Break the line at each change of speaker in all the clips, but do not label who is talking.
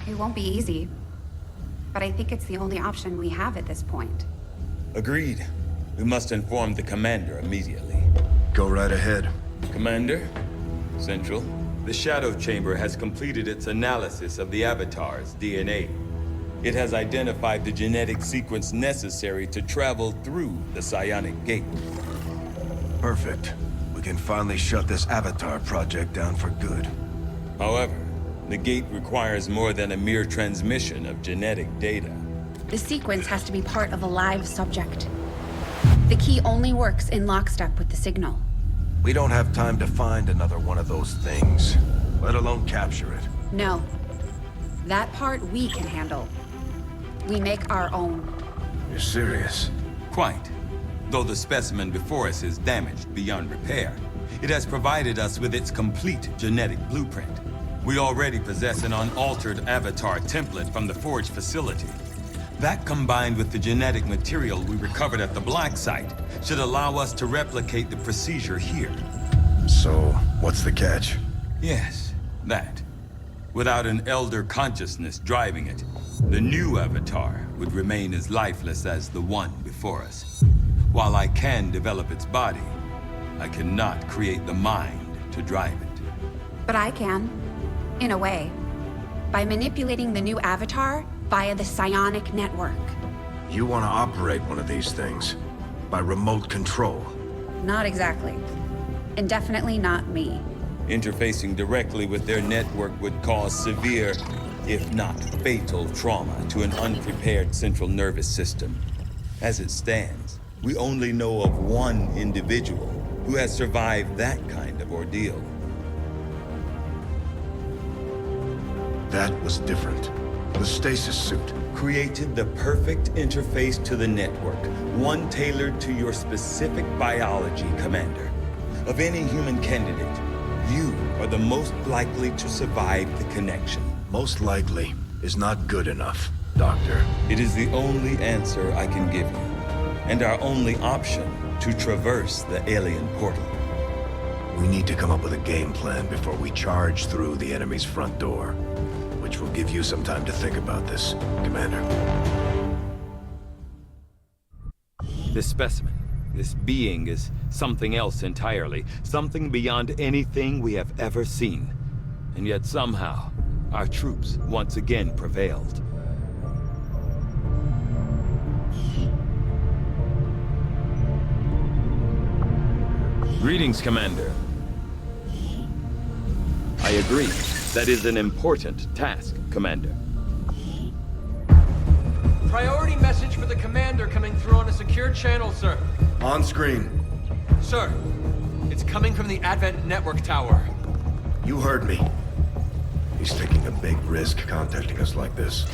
It won't be easy, but I think it's the only option we have at this point.
Agreed. We must inform the commander immediately.
Go right ahead.
Commander, Central, the Shadow Chamber has completed its analysis of the Avatar's DNA. It has identified the genetic sequence necessary to travel through the Psionic Gate.
Perfect. We can finally shut this Avatar project down for good.
However, the gate requires more than a mere transmission of genetic data.
The sequence has to be part of a live subject. The key only works in lockstep with the signal.
We don't have time to find another one of those things, let alone capture it.
No. That part we can handle. We make our own.
You're serious?
Quite. Though the specimen before us is damaged beyond repair, it has provided us with its complete genetic blueprint. We already possess an unaltered Avatar template from the Forge facility. That, combined with the genetic material we recovered at the Black Site, should allow us to replicate the procedure here.
So, what's the catch?
Yes, that. Without an Elder consciousness driving it, the new Avatar would remain as lifeless as the one before us. While I can develop its body, I cannot create the mind to drive it.
But I can. In a way. By manipulating the new Avatar via the psionic network.
You want to operate one of these things? By remote control?
Not exactly. And definitely not me.
Interfacing directly with their network would cause severe, if not fatal, trauma to an unprepared central nervous system. As it stands, we only know of one individual who has survived that kind of ordeal.
That was different. The stasis suit.
Created the perfect interface to the network, one tailored to your specific biology, Commander. Of any human candidate, you are the most likely to survive the connection.
Most likely is not good enough, Doctor.
It is the only answer I can give you, and our only option to traverse the alien portal.
We need to come up with a game plan before we charge through the enemy's front door, which will give you some time to think about this, Commander.
This specimen, this being, is something else entirely, something beyond anything we have ever seen. And yet somehow, our troops once again prevailed. Greetings, Commander. I agree. That is an important task, Commander.
Priority message for the commander coming through on a secure channel, sir.
On screen.
Sir, it's coming from the Advent Network Tower.
You heard me. He's taking a big risk contacting us like this.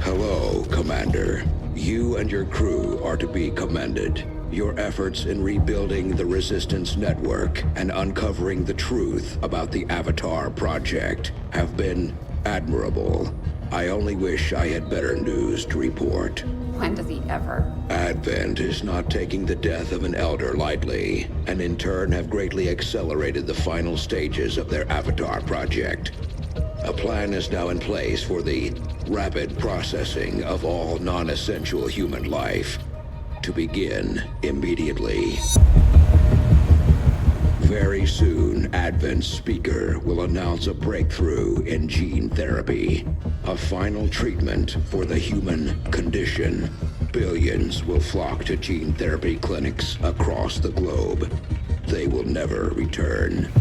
Hello, Commander. You and your crew are to be commended. Your efforts in rebuilding the Resistance Network and uncovering the truth about the Avatar Project have been admirable. I only wish I had better news to report.
When does he ever?
Advent is not taking the death of an Elder lightly, and in turn have greatly accelerated the final stages of their Avatar Project. A plan is now in place for the rapid processing of all non-essential human life. To begin immediately. Very soon, Advent's speaker will announce a breakthrough in gene therapy, a final treatment for the human condition. Billions will flock to gene therapy clinics across the globe. They will never return.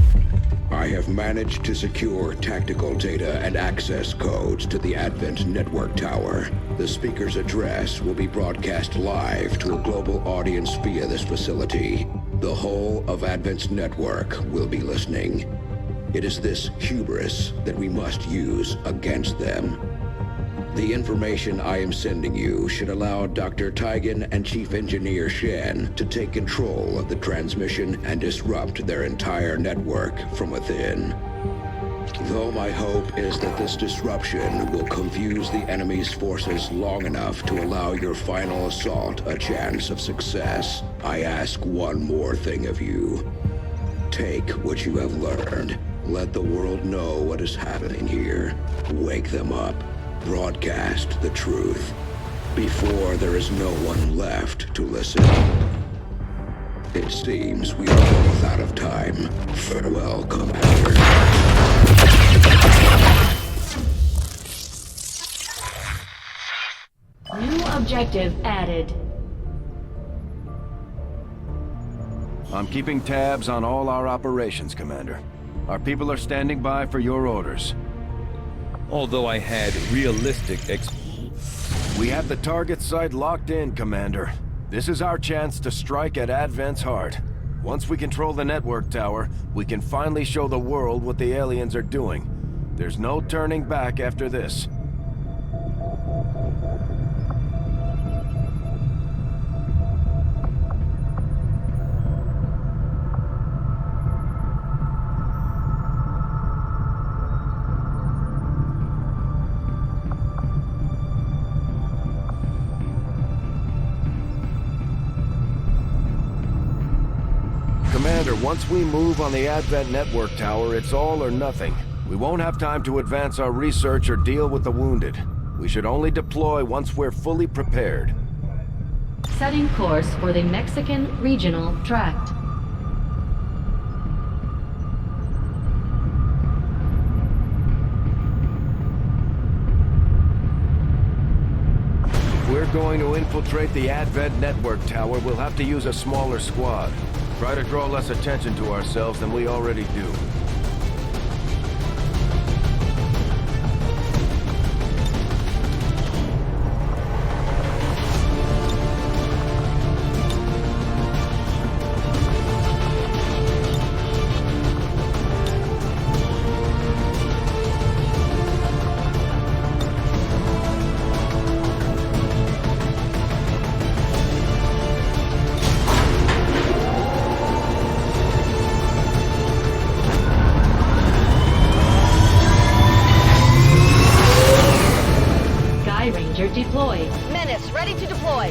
I have managed to secure tactical data and access codes to the Advent Network Tower. The speaker's address will be broadcast live to a global audience via this facility. The whole of Advent's network will be listening. It is this hubris that we must use against them. The information I am sending you should allow Dr. Taigen and Chief Engineer Shen to take control of the transmission and disrupt their entire network from within. Though my hope is that this disruption will confuse the enemy's forces long enough to allow your final assault a chance of success, I ask one more thing of you. Take what you have learned, Let the world know what is happening here. Wake them up. Broadcast the truth. Before there is no one left to listen. It seems we are both out of time. Farewell, Commander.
New objective added.
I'm keeping tabs on all our operations, Commander. Our people are standing by for your orders.
Although I had realistic
We have the target site locked in, Commander. This is our chance to strike at Advent's heart. Once we control the network tower, we can finally show the world what the aliens are doing. There's no turning back after this. Commander, once we move on the Advent network tower, it's all or nothing. We won't have time to advance our research or deal with the wounded. We should only deploy once we're fully prepared.
Setting course for the Mexican Regional Tract.
If we're going to infiltrate the Advent network tower, we'll have to use a smaller squad. Try to draw less attention to ourselves than we already do.
Ranger deployed.
Menace, ready to deploy.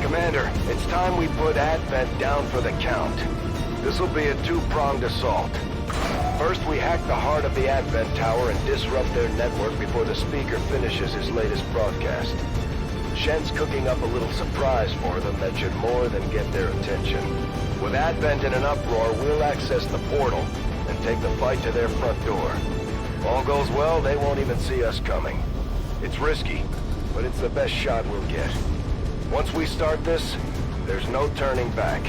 Commander, it's time we put Advent down for the count. This'll be a two-pronged assault. First, we hack the heart of the Advent Tower and disrupt their network before the speaker finishes his latest broadcast. Shen's cooking up a little surprise for them that should more than get their attention. With Advent in an uproar, we'll access the portal and take the fight to their front door. If all goes well, they won't even see us coming. It's risky, but it's the best shot we'll get. Once we start this, there's no turning back.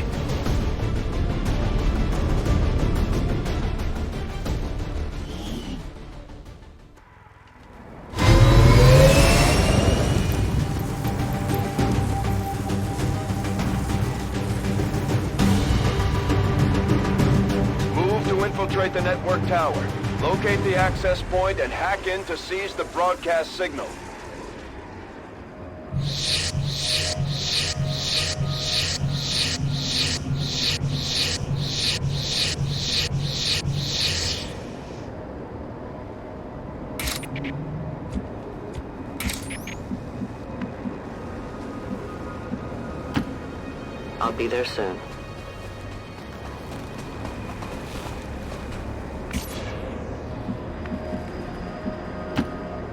Move to infiltrate the network tower. Locate the access point and hack in to seize the broadcast signal.
I'll be there soon.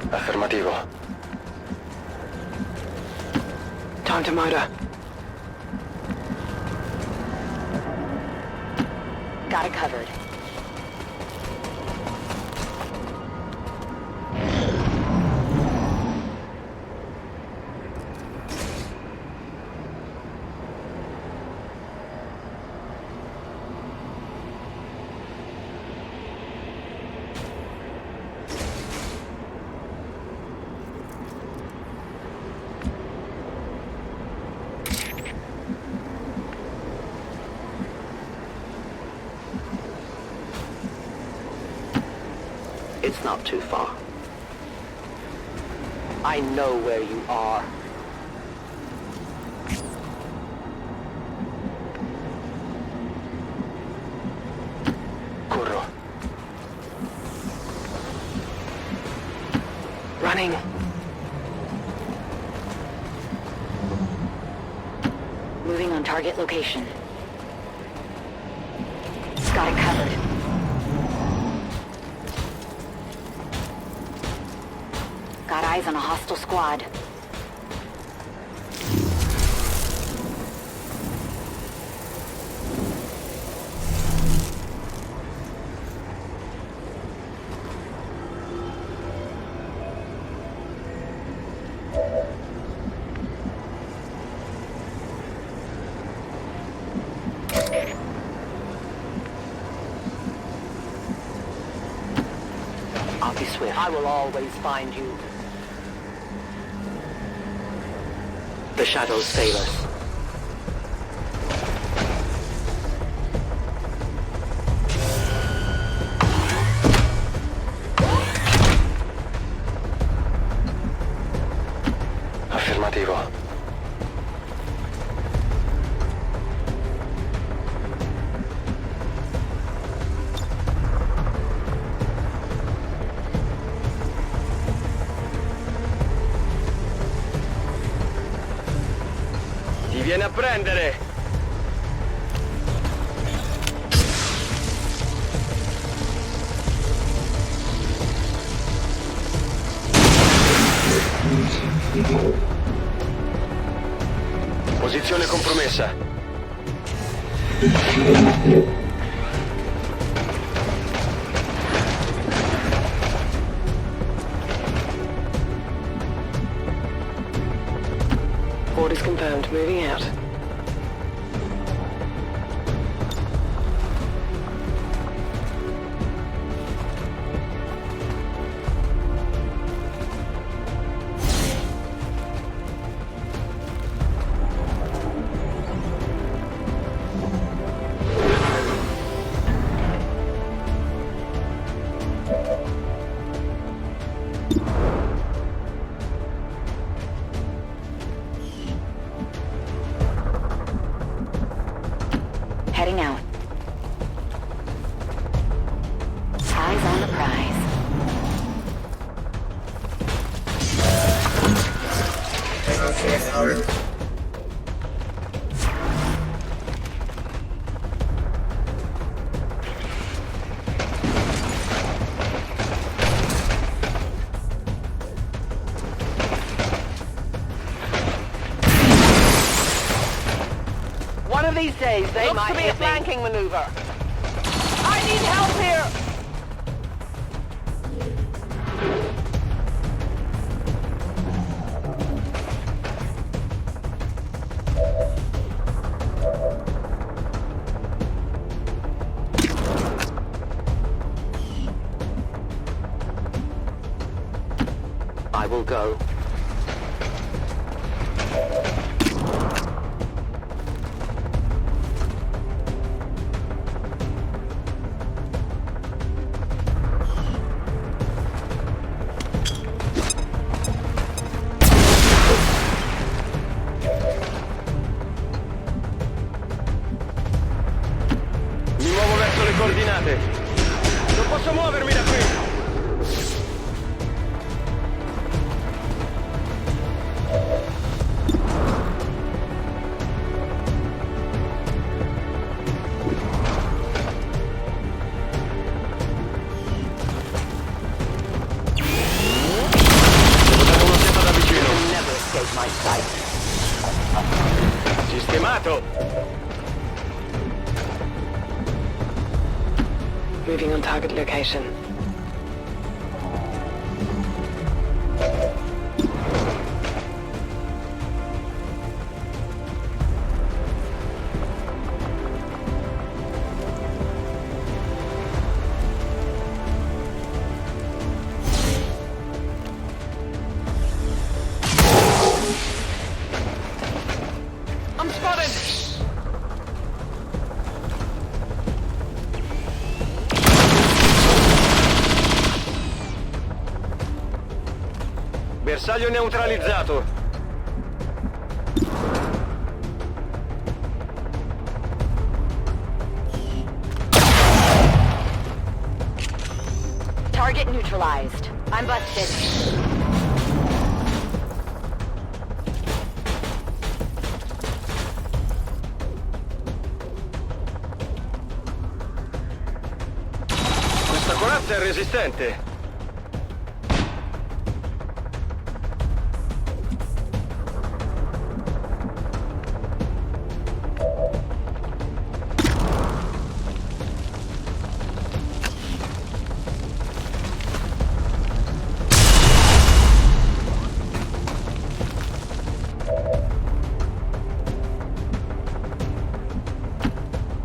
Affirmativo.
Tanta Marta.
Got it covered.
It's not too far.
I know where you are.
Corro. Running.
Moving on target location. Got it covered. Got eyes on a hostile squad.
I'll be swift.
I will always find you.
The shadows save us. Affermativo.
Ti viene a prendere!
Posizione compromessa.
Orders confirmed. Moving out.
Heading out. Eyes on the prize.
One of these days, they might be a flanking maneuver. I need help here!
I will go.
Mi muovo verso le coordinate. Non posso muovermi da qui! Devo dare un'occhiata da vicino.
Never escape my sight.
Sistemato!
Moving on target location.
I'm spotted!
Bersaglio neutralizzato.
Target neutralized. I'm busted.
Questa corazza è resistente.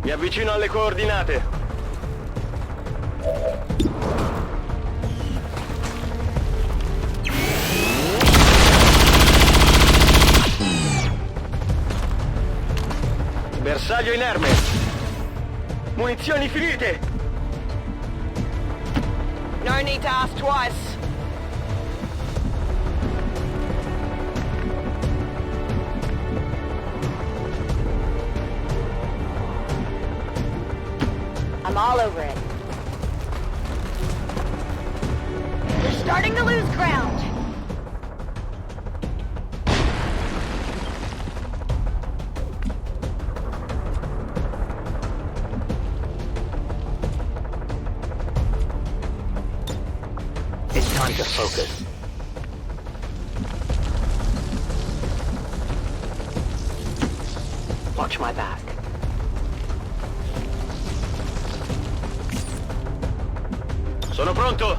Mi avvicino alle coordinate. Bersaglio inerme. Munizioni finite.
No need to ask twice.
I'm all over it. We're starting to lose ground.
It's time to focus. Watch my back.
Sono pronto.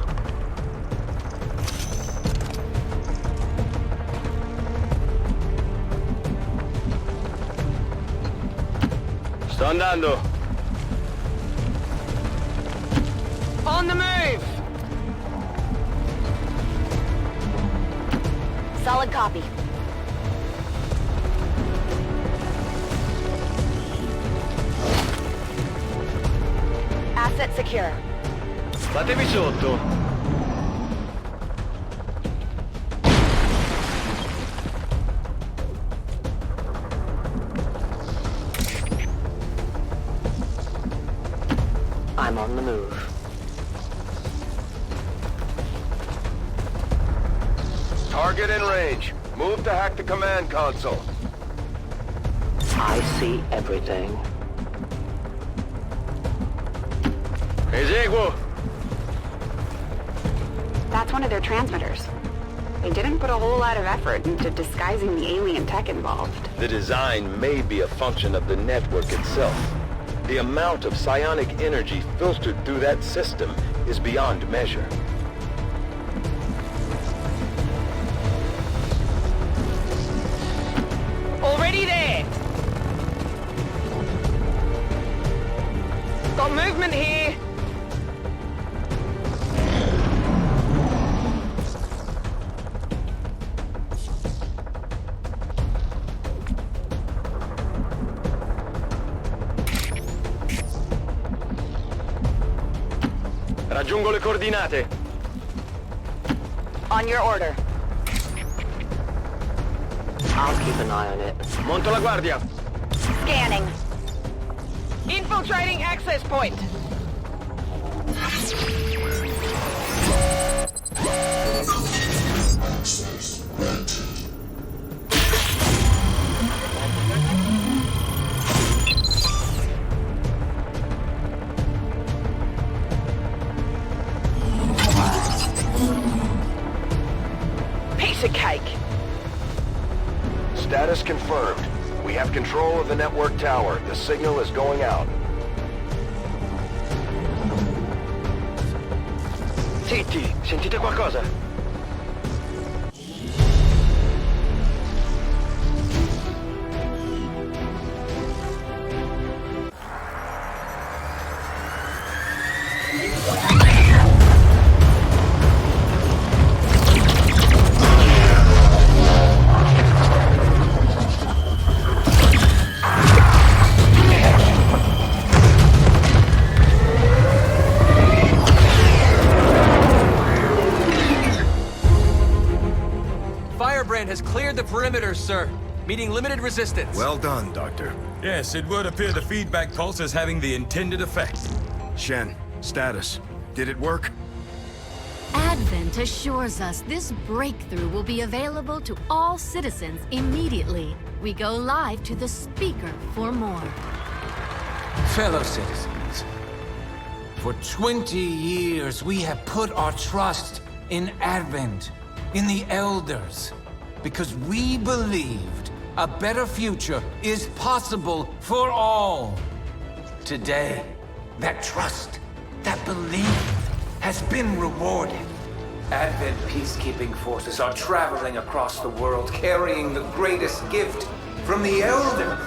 Sto andando.
On the move!
Solid copy. Asset secure.
Fatemi sotto.
I'm on the move.
Target in range. Move to hack the command console.
I see everything.
Eseguo.
That's one of their transmitters. They didn't put a whole lot of effort into disguising the alien tech involved.
The design may be a function of the network itself. The amount of psionic energy filtered through that system is beyond measure.
Already there! Got movement here!
Raggiungo le coordinate.
On your order.
I'll keep an eye on it.
Monto la guardia.
Scanning.
Infiltrating access point! Piece of cake!
Status confirmed. We have control of the network tower. The signal is going out. Zitti! Sentite qualcosa?
Firebrand has cleared the perimeter, sir. Meeting limited resistance.
Well done, Doctor.
Yes, it would appear the feedback pulse is having the intended effect.
Shen, status. Did it work?
Advent assures us this breakthrough will be available to all citizens immediately. We go live to the speaker for more.
Fellow citizens, for 20 years we have put our trust in Advent, in the Elders, because we believed a better future is possible for all. Today, that trust, that belief, has been rewarded. Advent peacekeeping forces are traveling across the world, carrying the greatest gift from the Elders.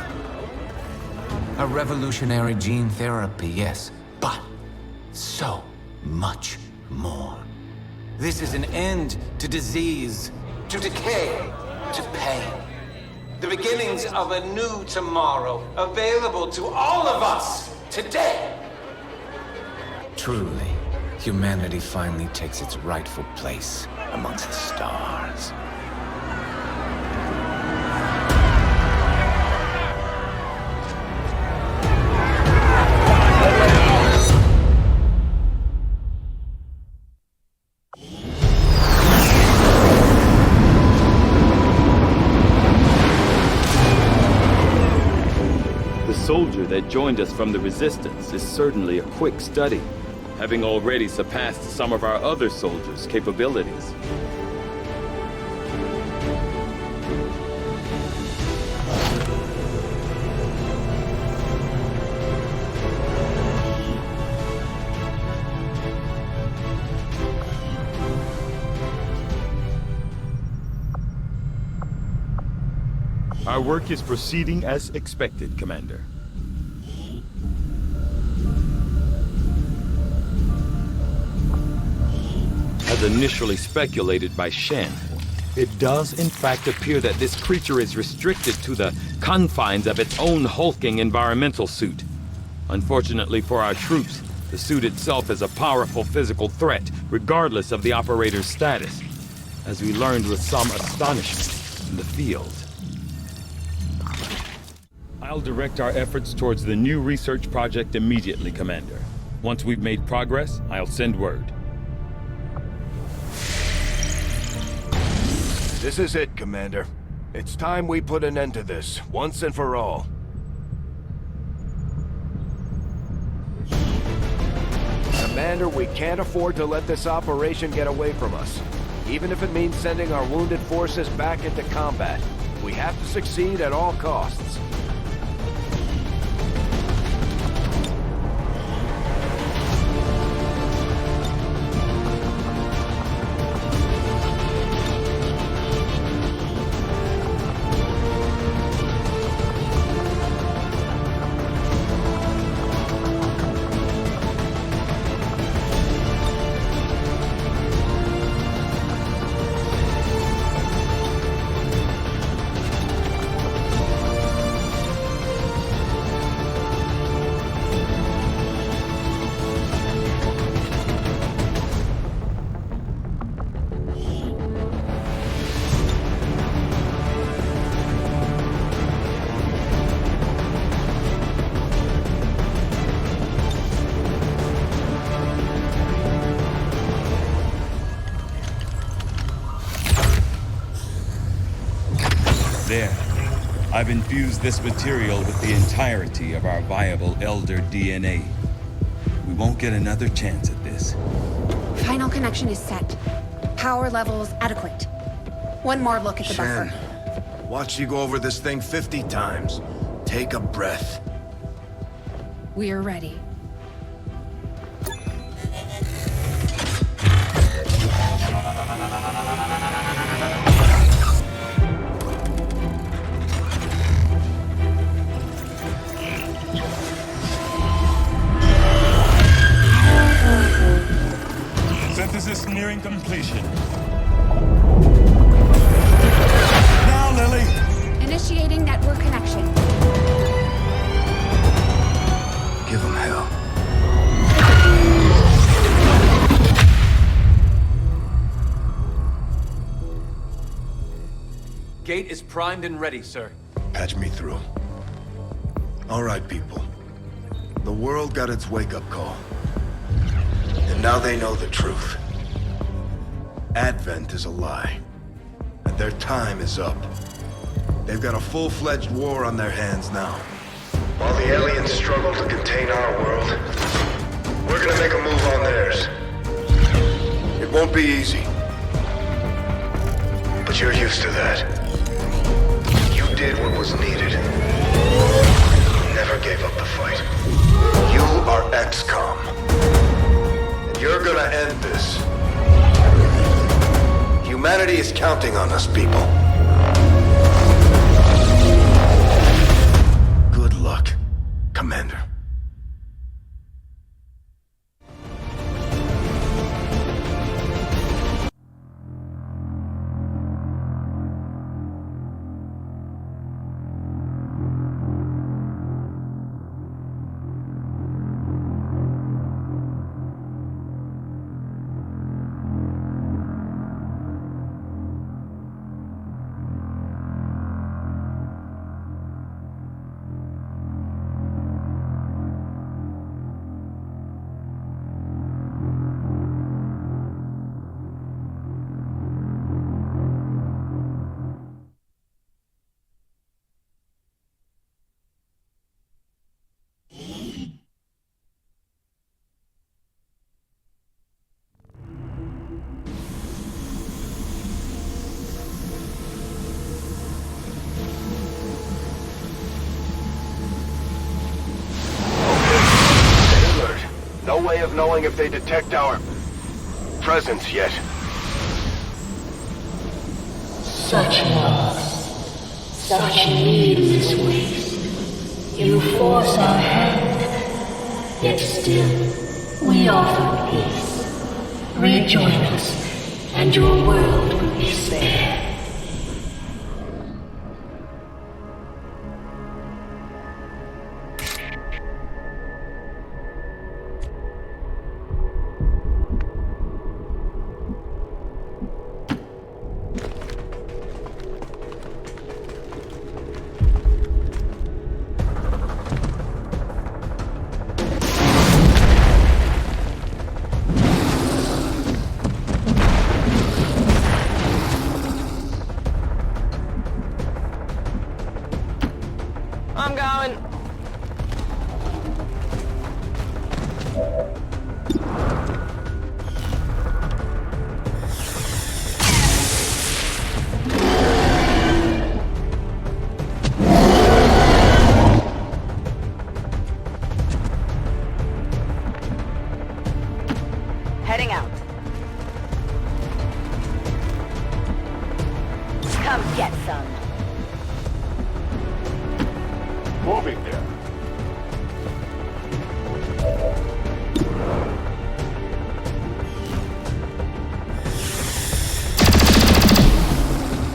A revolutionary gene therapy, yes, but so much more. This is an end to disease, to decay, to pain. The beginnings of a new tomorrow, available to all of us today. Truly, humanity finally takes its rightful place amongst the stars.
The soldier that joined us from the Resistance is certainly a quick study, having already surpassed some of our other soldiers' capabilities.
Our work is proceeding as expected, Commander.
As initially speculated by Shen,
It does in fact appear that this creature is restricted to the confines of its own hulking environmental suit. Unfortunately for our troops, the suit itself is a powerful physical threat, regardless of the operator's status, as we learned with some astonishment in the field.
I'll direct our efforts towards the new research project immediately, Commander. Once we've made progress, I'll send word.
This is it, Commander. It's time we put an end to this, once and for all. Commander, we can't afford to let this operation get away from us. Even if it means sending our wounded forces back into combat, we have to succeed at all costs.
There. I've infused this material with the entirety of our viable Elder DNA. We won't get another chance at this.
Final connection is set. Power levels adequate. One more look at the
Shen,
buffer.
watch you go over this thing 50 times. Take a breath.
We're ready.
Synthesis nearing completion. Now, Lily!
Initiating network connection.
Give him hell.
gate is primed and ready, sir.
Patch me through. All right, people. The world got its wake-up call. And now they know the truth. Advent is a lie. And their time is up. They've got a full-fledged war on their hands now. While the aliens struggle to contain our world, we're gonna make a move on theirs. It won't be easy. But you're used to that. You did what was needed. Never gave up the fight. You are XCOM. And you're gonna end this. Humanity is counting on us, people. Good luck, Commander.
No way of knowing if they detect our presence yet.
Such loss, such needless waste. You force our hand, yet still we offer peace. Rejoin us, and your world will be spared.
I'm going.
Heading out. Come get some.
Moving there.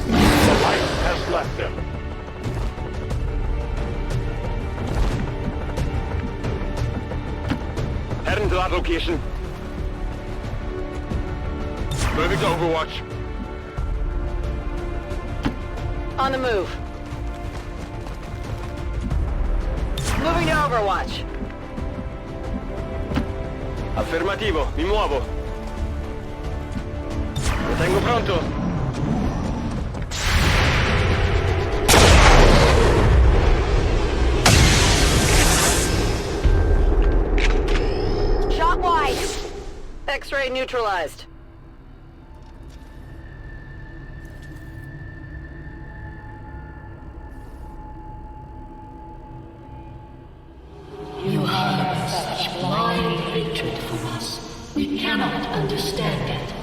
The light has left them.
Heading to that location. Moving to Overwatch.
On the move. Moving to Overwatch.
Affermativo, mi muovo. Lo tengo pronto.
Shot wide. X-ray neutralized.
You harbor such blind hatred for us. We cannot understand it.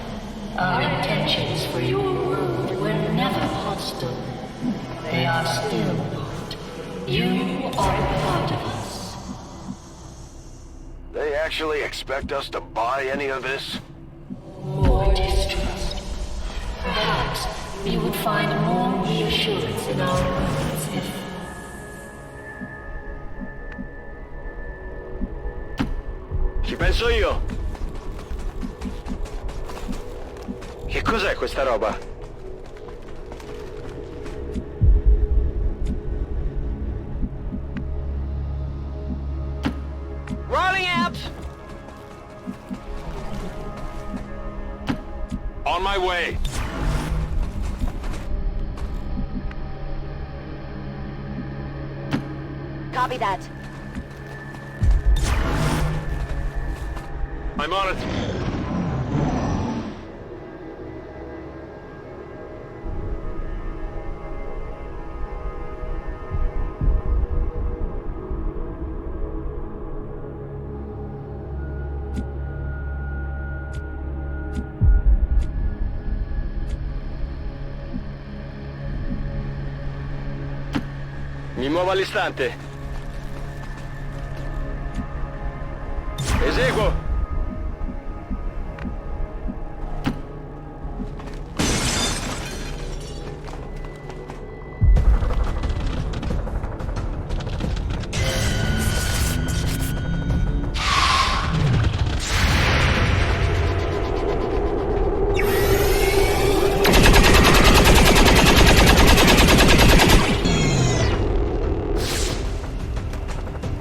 Our intentions for your world were never hostile. They are still not. You are a part of us.
They actually expect us to buy any of this?
More distrust. Perhaps you would find more reassurance in our words if...
Ci penso io. Che cos'è questa roba?
way.
Copy that.
I'm on it. Mi muovo all'istante. Eseguo.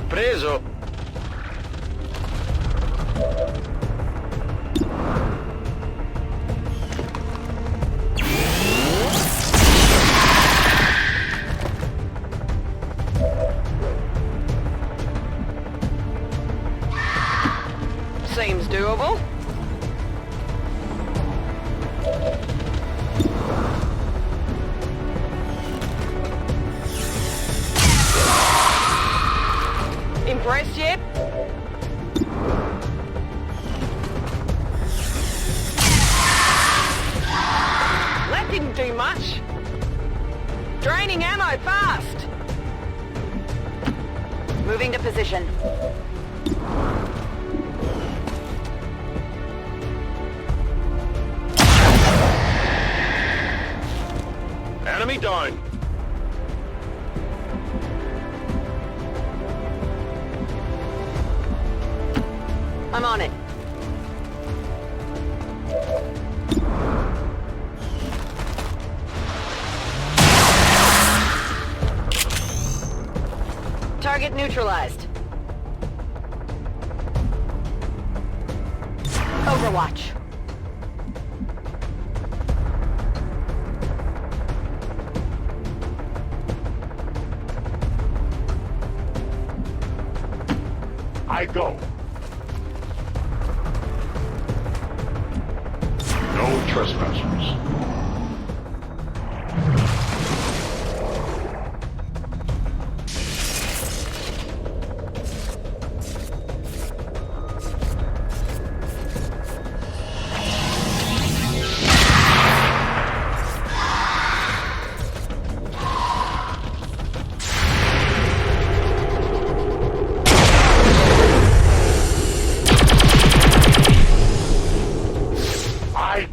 Preso.
Seems doable. Impressed yet? That didn't do much. Draining ammo fast.
Moving to position.
Enemy down.
I'm on it. Target neutralized.
Overwatch.
I go. No trespassers.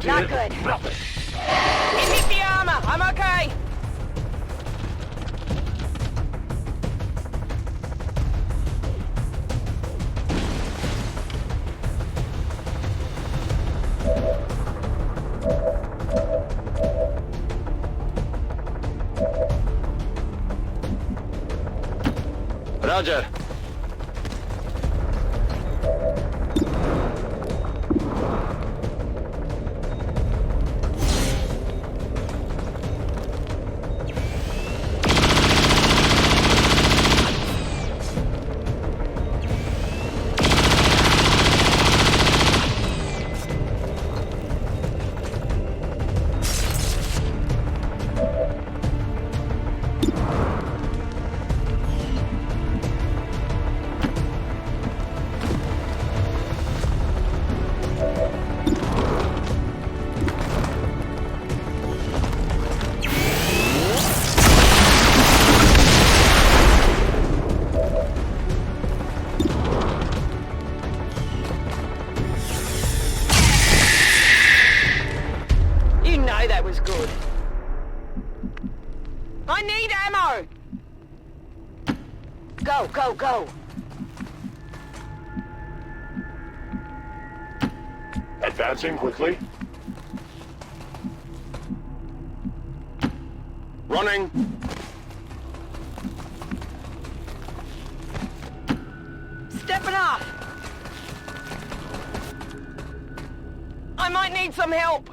Not good.
Nothing.
It hit the armor. I'm okay.
Roger.
That was good. I need ammo!
Go, go, go!
Advancing quickly. Running.
Stepping up! I might need some help.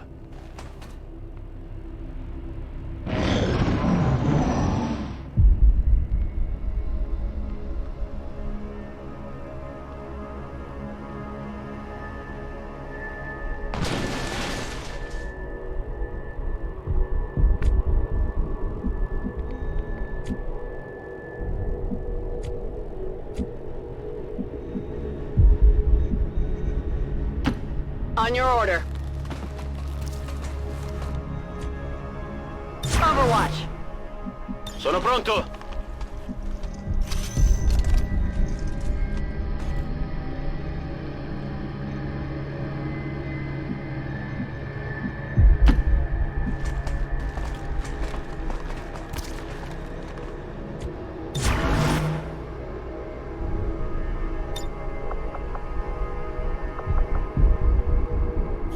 On your order. Overwatch.
Sono pronto.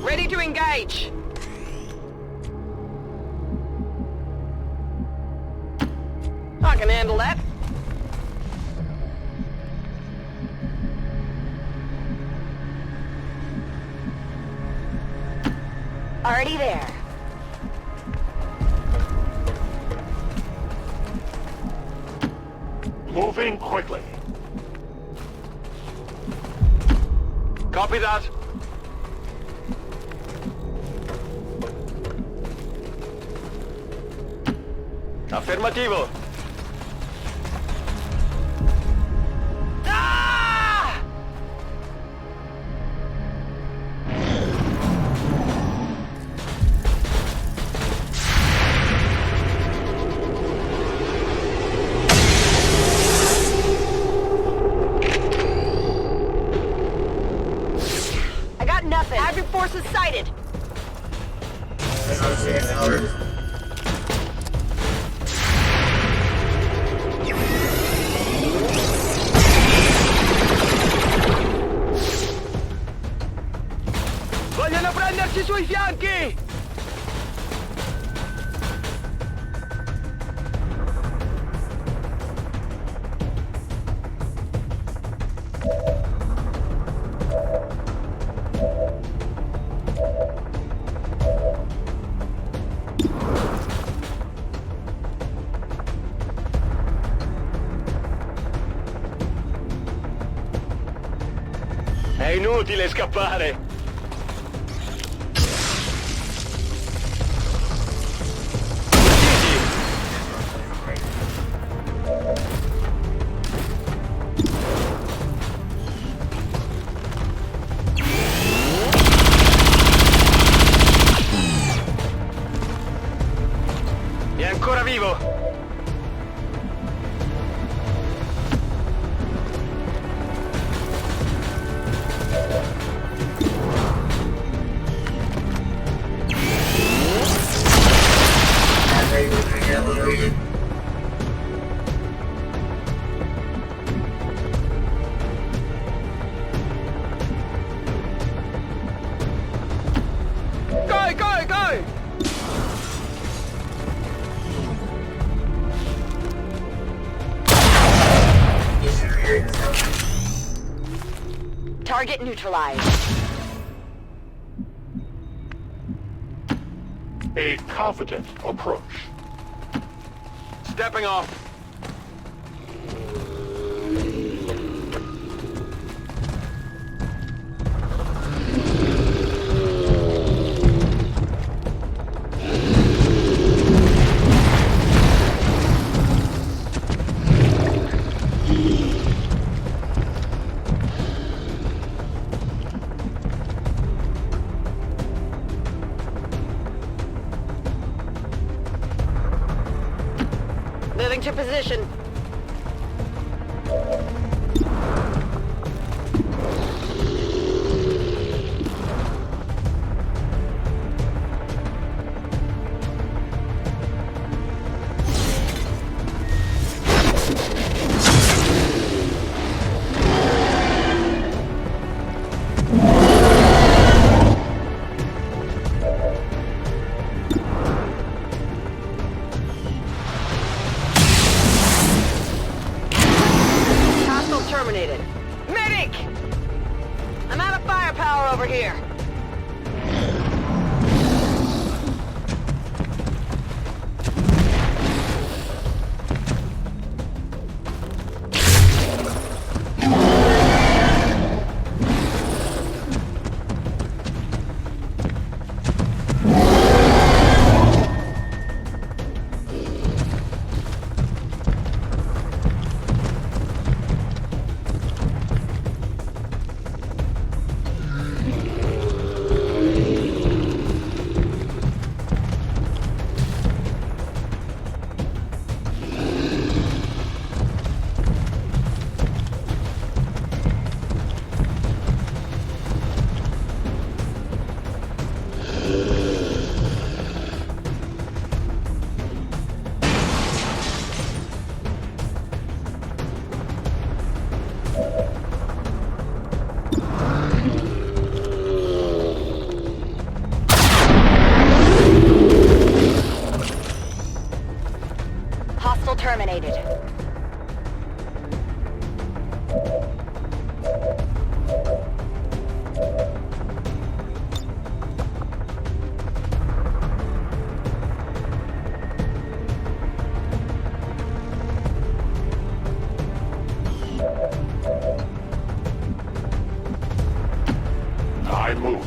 Ready to engage. I can handle that.
Already there.
Moving quickly. Copy that. Affermativo.
Ah!
I got nothing.
Have your forces sighted.
Vogliono prenderci sui fianchi! È inutile scappare! È ancora vivo! Go, go, go!
Target neutralized.
A confident approach. Stepping off.
Moving to position.
terminated.
I move.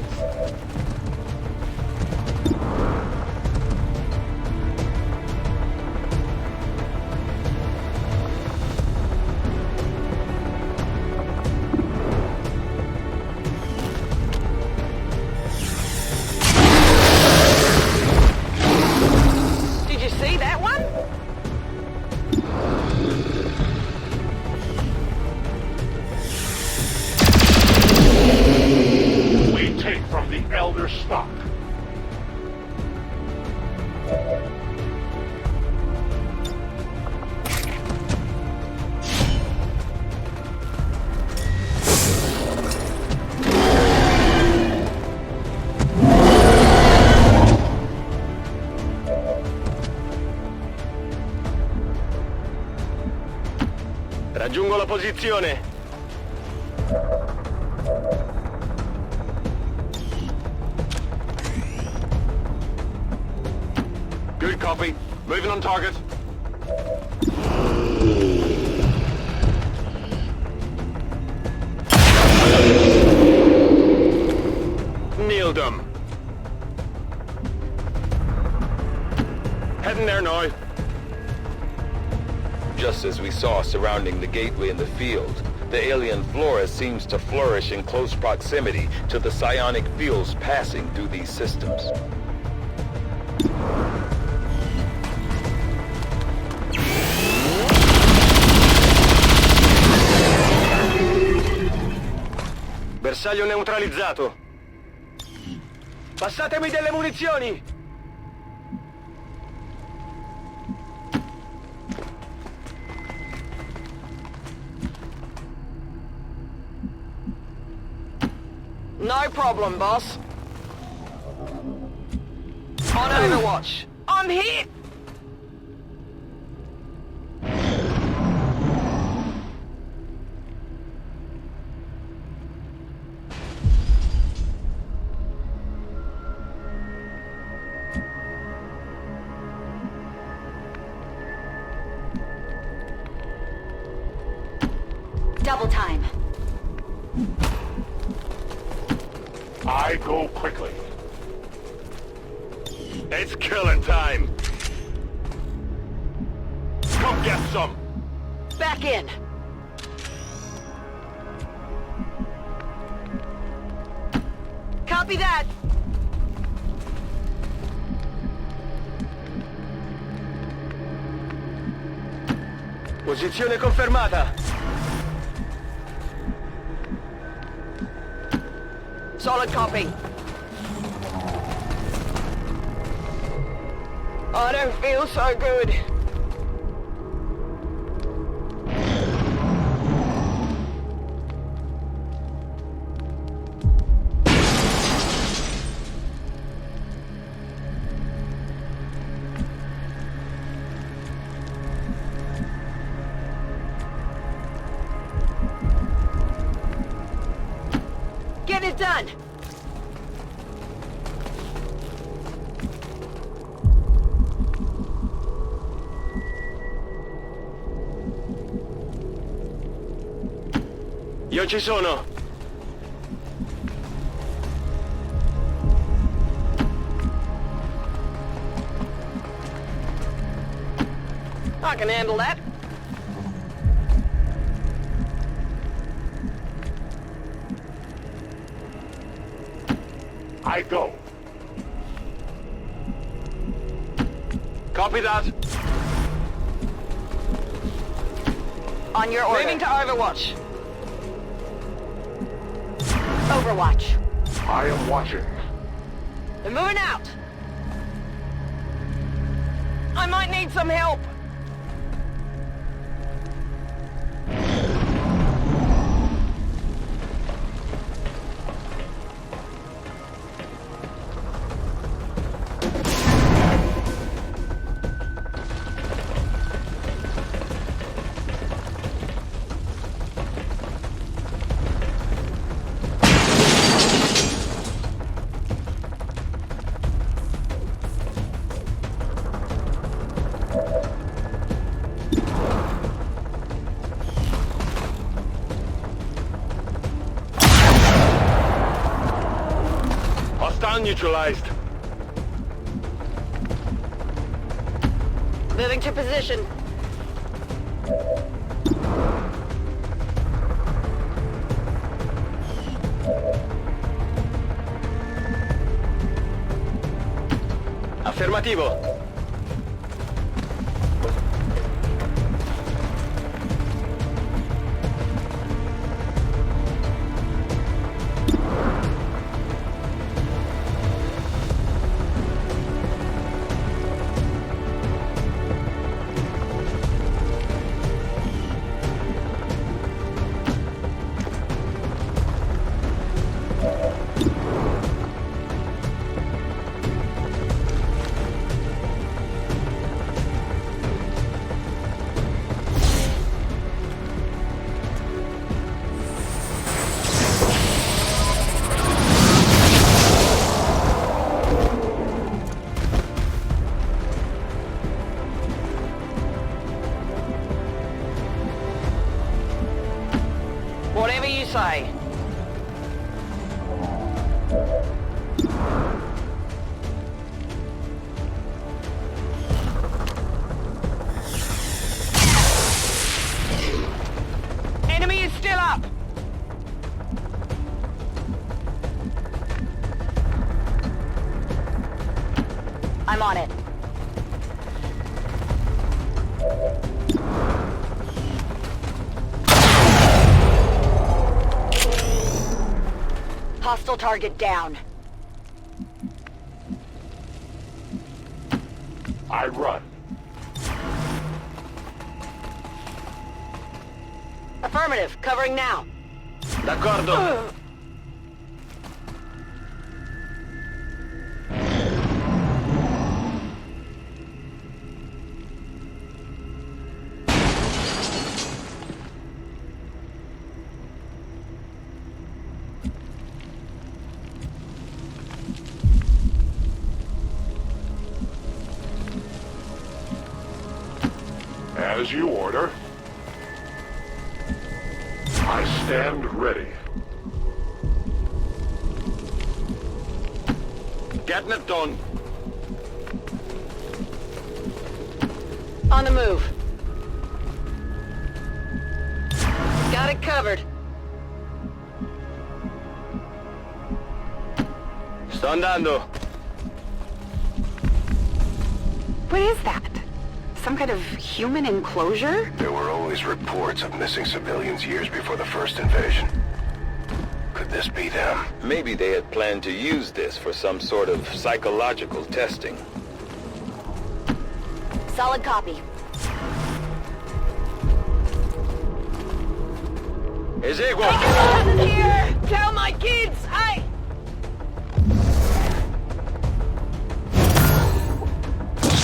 Did you see that one?
We take from the Elder stock.
Raggiungo la posizione.
Good copy. Moving on target.
Nailed him. Heading there now.
Just as we saw surrounding the gateway in the field, the alien flora seems to flourish in close proximity to the psionic fields passing through these systems.
Bersaglio neutralizzato. Passatemi delle munizioni!
No problem, boss. On Overwatch. I'm hit!
Double time.
I go quickly.
It's killing time.
Come get some.
Back in. Copy that.
Posizione confermata.
Solid copy. I don't feel so good. Get it done!
Io ci sono.
I can handle that.
I go.
Copy that.
On your order. Moving to Overwatch.
Overwatch.
I am watching.
They're moving out. I might need some help.
neutralized.
Moving to position.
Affermativo.
Whatever you say. Enemy is still up.
I'm on it. Hostile target down.
I run.
Affirmative. Covering now.
D'accordo.
As you order. I stand ready.
Getting it done.
On the move. Got it covered.
Sto andando.
What is that? Some kind of human enclosure?
There were always reports of missing civilians years before the first invasion. Could this be them?
Maybe they had planned to use this for some sort of psychological testing.
Solid copy.
Eseguo.
Here! Tell my kids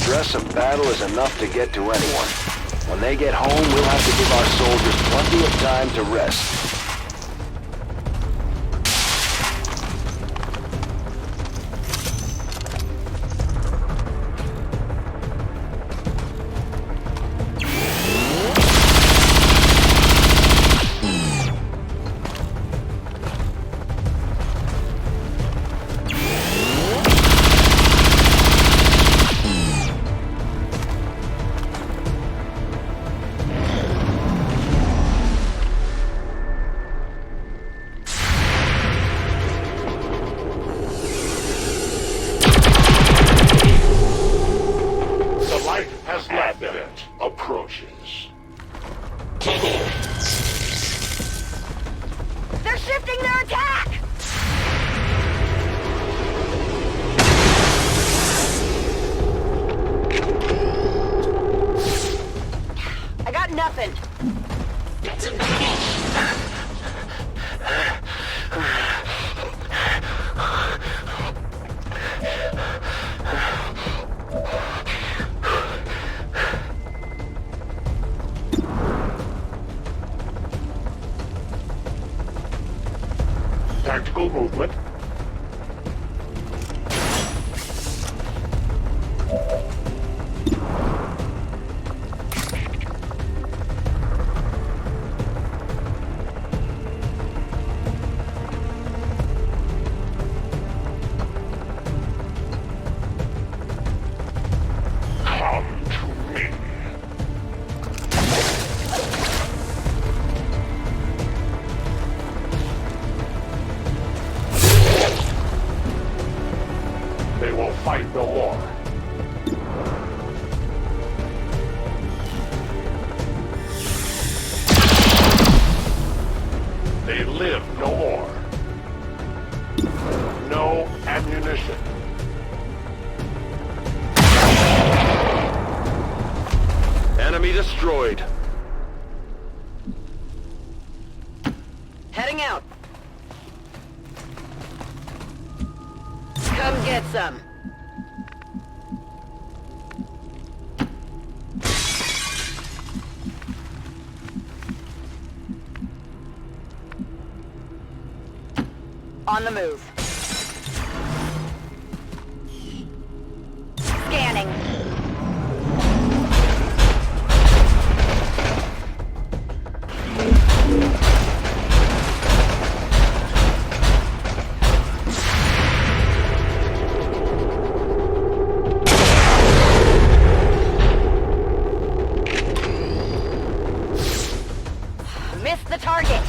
Stress of battle is enough to get to anyone. When they get home, we'll have to give our soldiers plenty of time to rest.
Approaches.
They're shifting their attack! I got nothing.
Tactical movement.
be destroyed.
Heading out. Come get some. On the move. Scanning. Missed the target.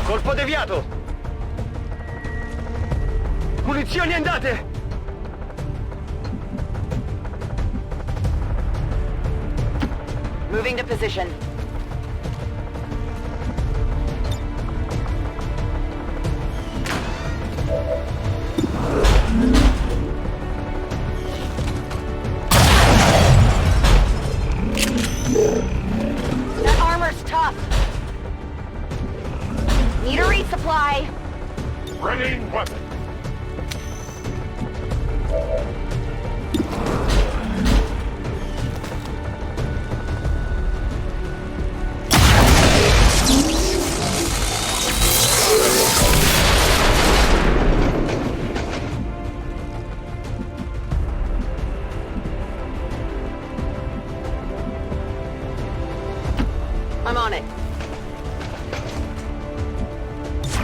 Colpo deviato! Munizioni andate!
Moving to position. That armor's tough. Need a resupply.
Ready weapon.
I'm on it.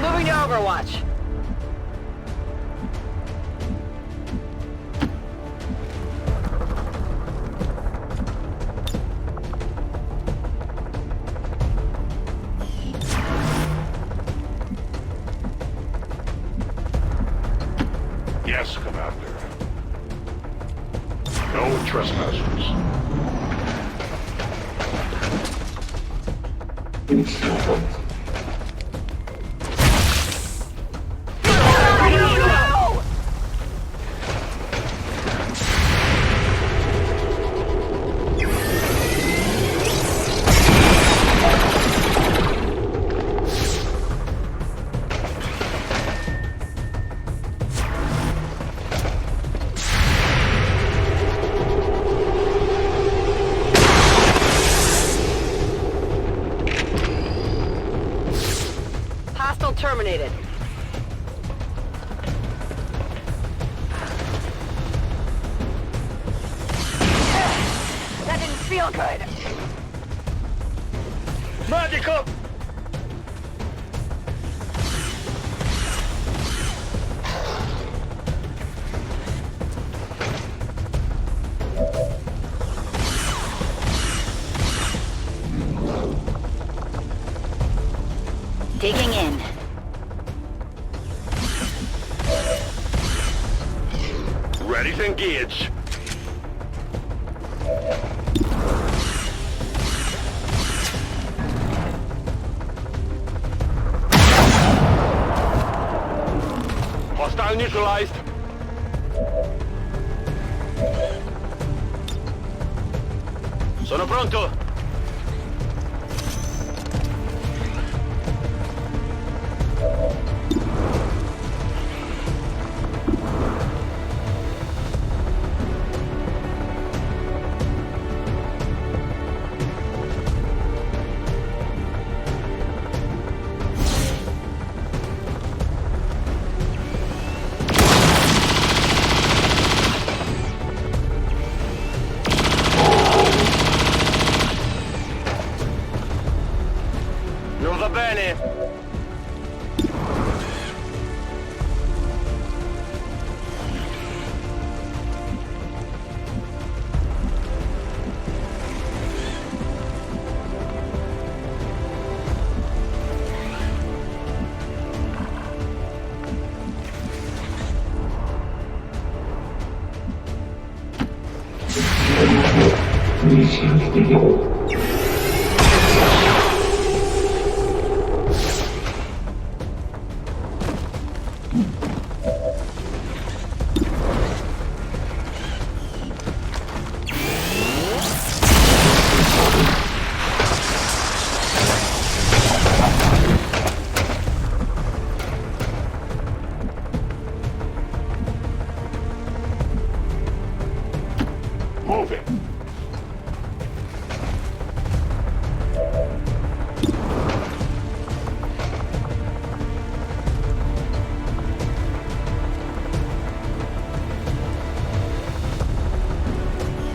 Moving to Overwatch.
Yes, Commander. No trespassers.
Hostile terminated. That didn't feel good.
Magico!
Digging in.
Ready to engage. Hostile neutralized. Sono pronto.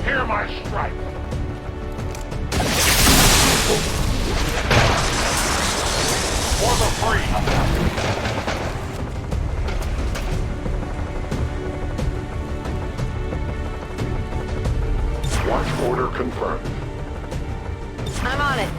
Hear my strike. For the free. Launch order confirmed.
I'm on it.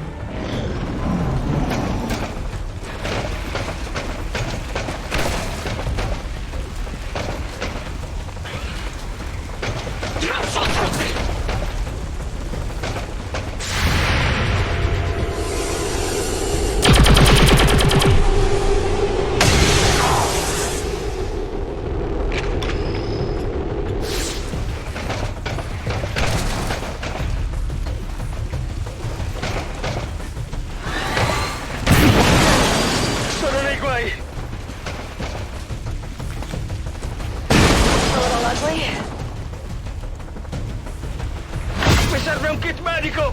Mi serve un kit medico!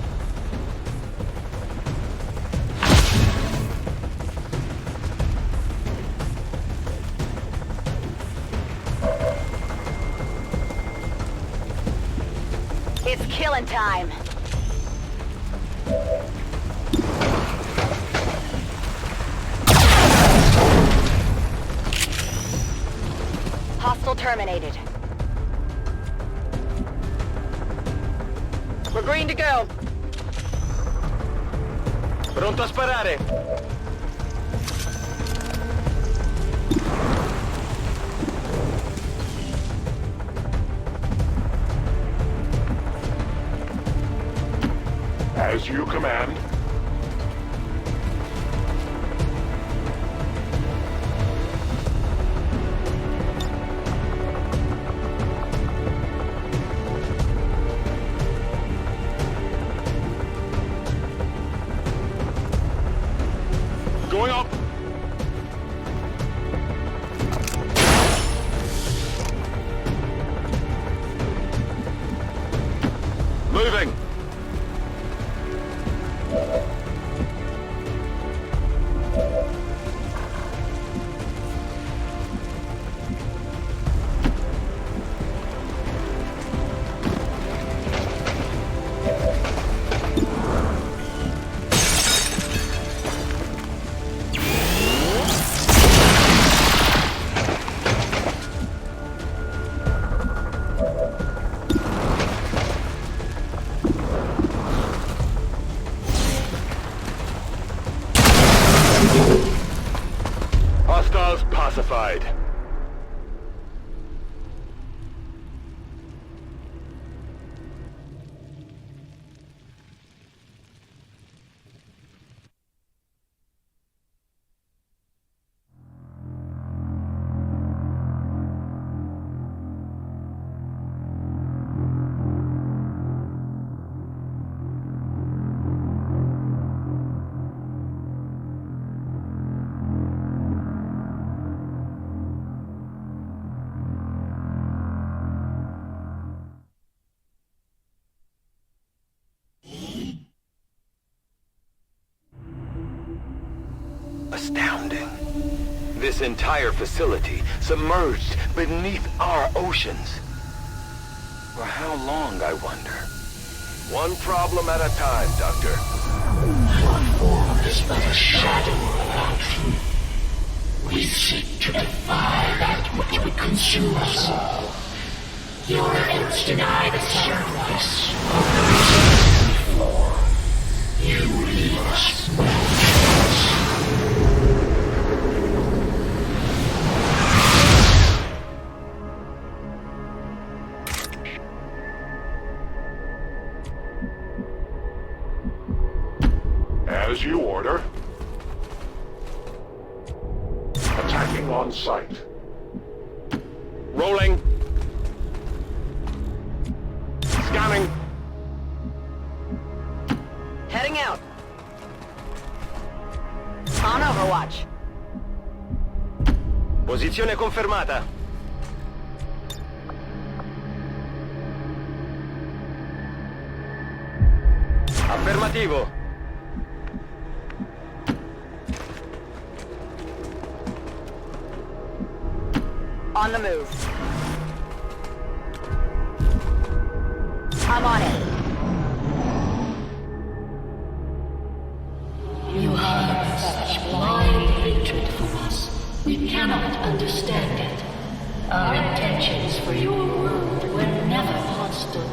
It's killing time. Hostile terminated.
We're green to go. Pronto a sparare.
As you command. Going up. Moving. Hostiles pacified. Astounding. This entire facility submerged beneath our oceans. For how long, I wonder?
One problem at a time, Doctor.
Your form is but a shadow of action. We seek to defy that which would consume us all. Your efforts deny the sacrifice of the before. You leave us no choice.
As you order. Attacking on sight.
Rolling. Scanning.
Heading out. On Overwatch.
Posizione confermata. Affermativo.
On the move. I'm on it.
You have such blind hatred for us. We cannot understand it. Our intentions for your world were never hostile.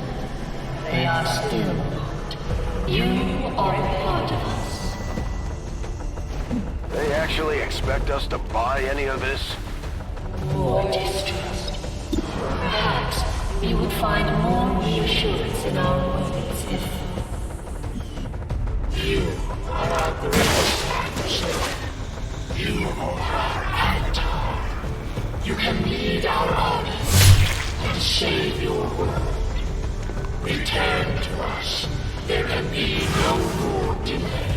They are still not. You are a part of us.
They actually expect us to buy any of this?
More distrust. Perhaps you would find more reassurance in our ways if...
You are our greatest adversary. You are our avatar. You can lead our army and save your world. Return to us. There can be no more delay.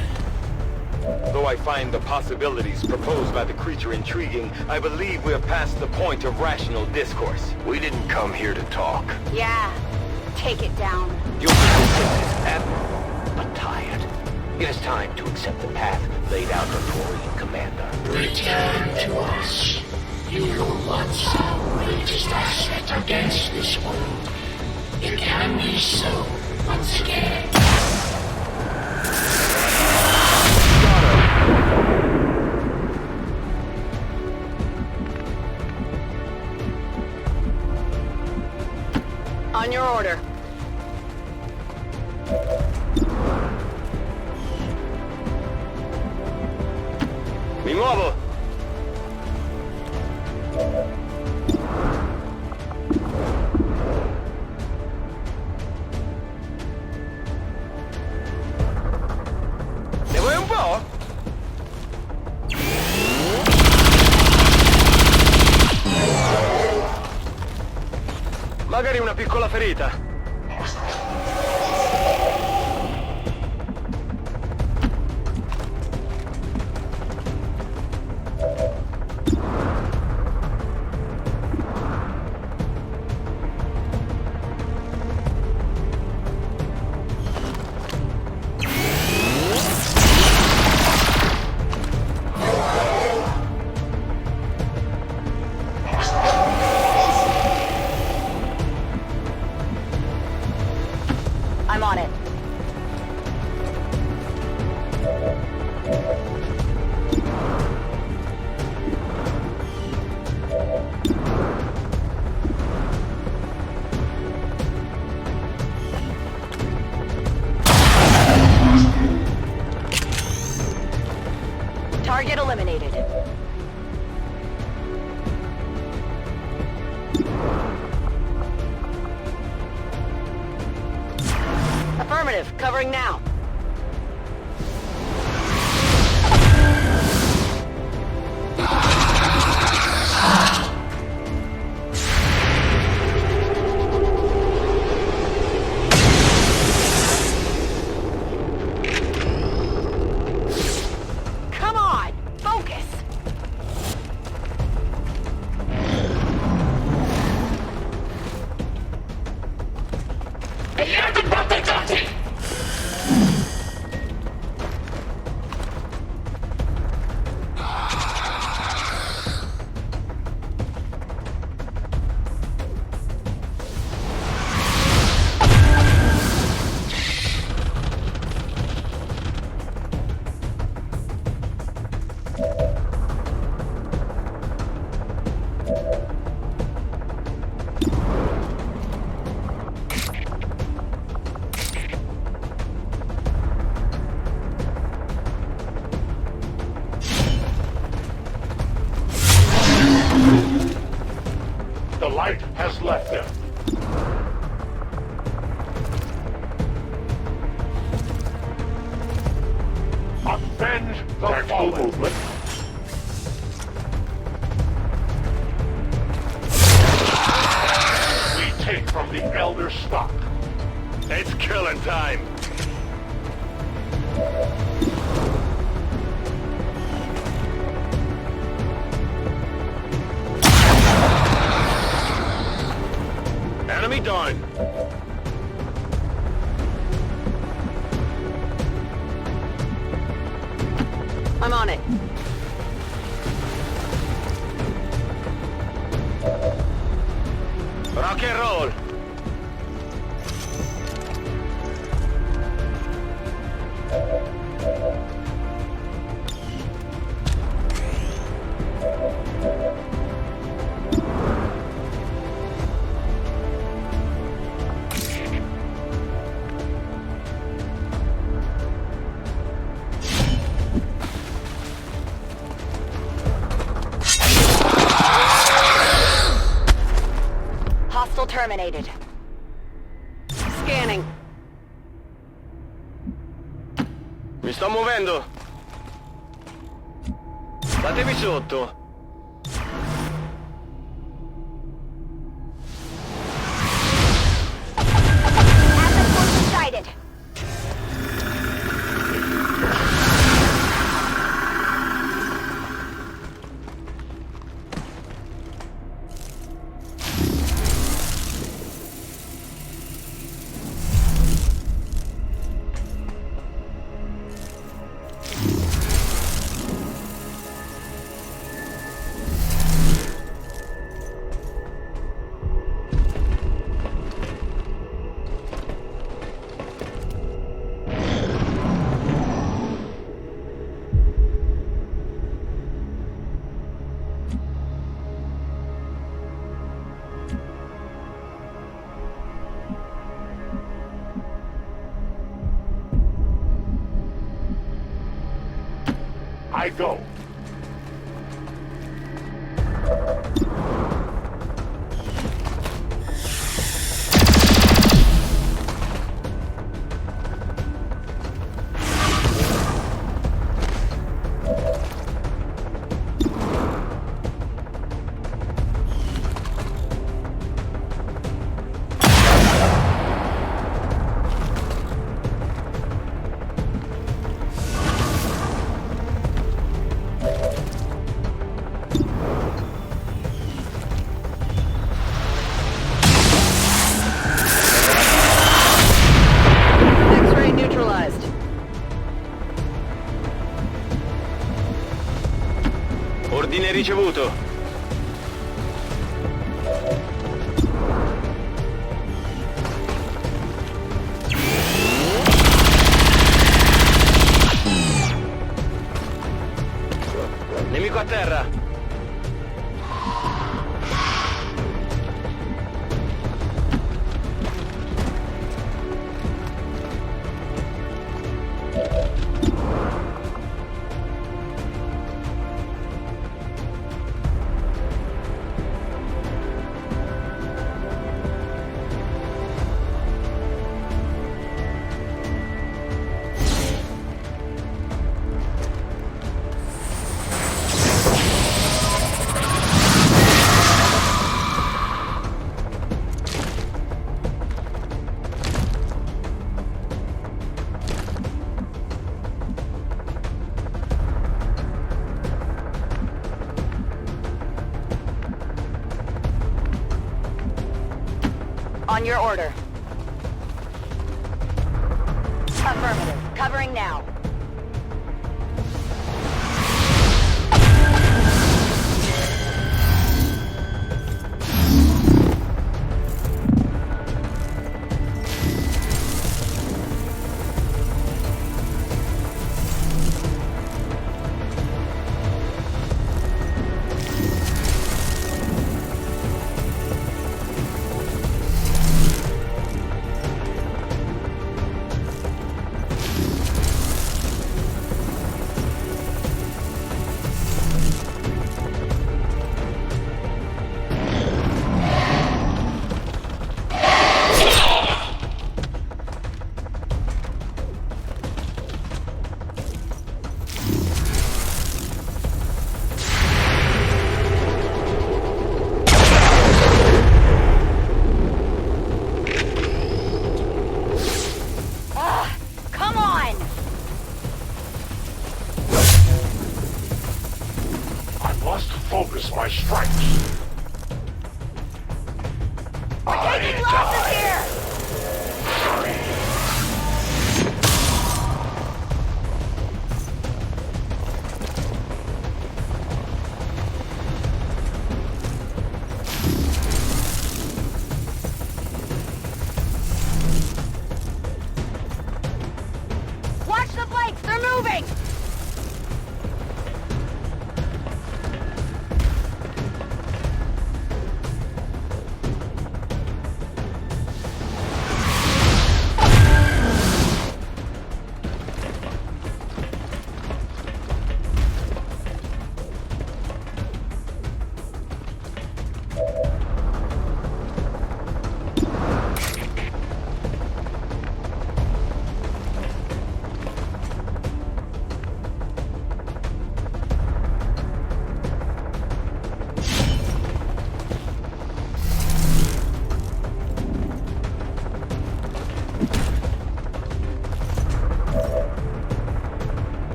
Though I find the possibilities proposed by the creature intriguing, I believe we are past the point of rational discourse.
We didn't come here to talk.
Yeah, take it down.
Your resistance is admirable, but tired. It is time to accept the path laid out before you, Commander.
Return to us. You were once our greatest asset against this world. It can be so once again.
On your order.
Mi muovo! Ne vuoi un po'? Magari una piccola ferita.
I'm on it. Target eliminated. Affirmative, covering now. Come on, focus.
Abbiate proteggati! Tactical movement. We take from the Elder stock.
It's killing time. Enemy down.
I'm on it.
Rock and roll.
Hostile terminated.
Scanning.
Mi sto muovendo. Datemi sotto.
Advent forces sighted.
I go.
X-ray neutralized.
Ordine ricevuto. Nemico a terra.
On your order. Affirmative. Covering now.
moving!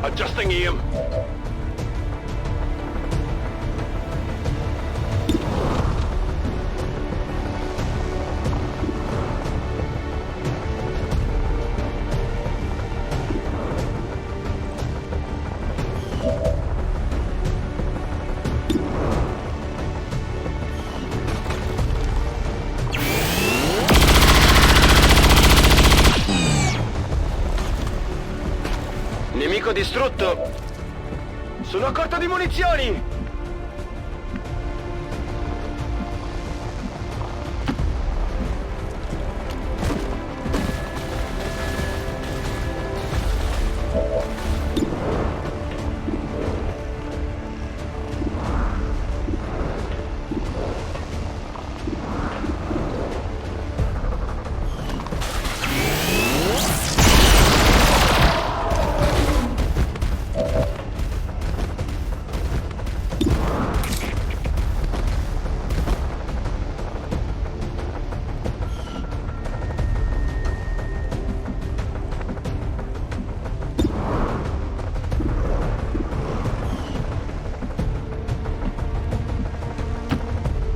Adjusting EM. Nemico distrutto! Sono a corto di munizioni!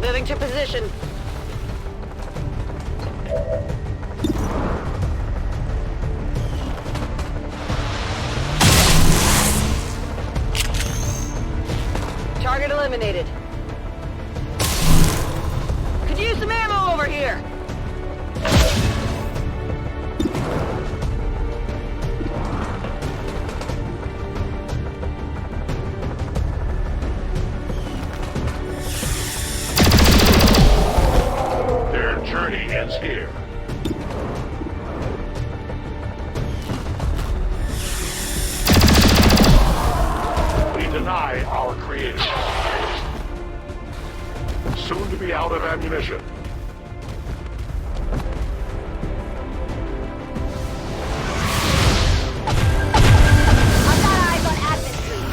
Moving to position. Target eliminated. Could use some ammo over here.
Journey ends here. We deny our creator. Soon to be out of ammunition.
I've got eyes on Advent Street.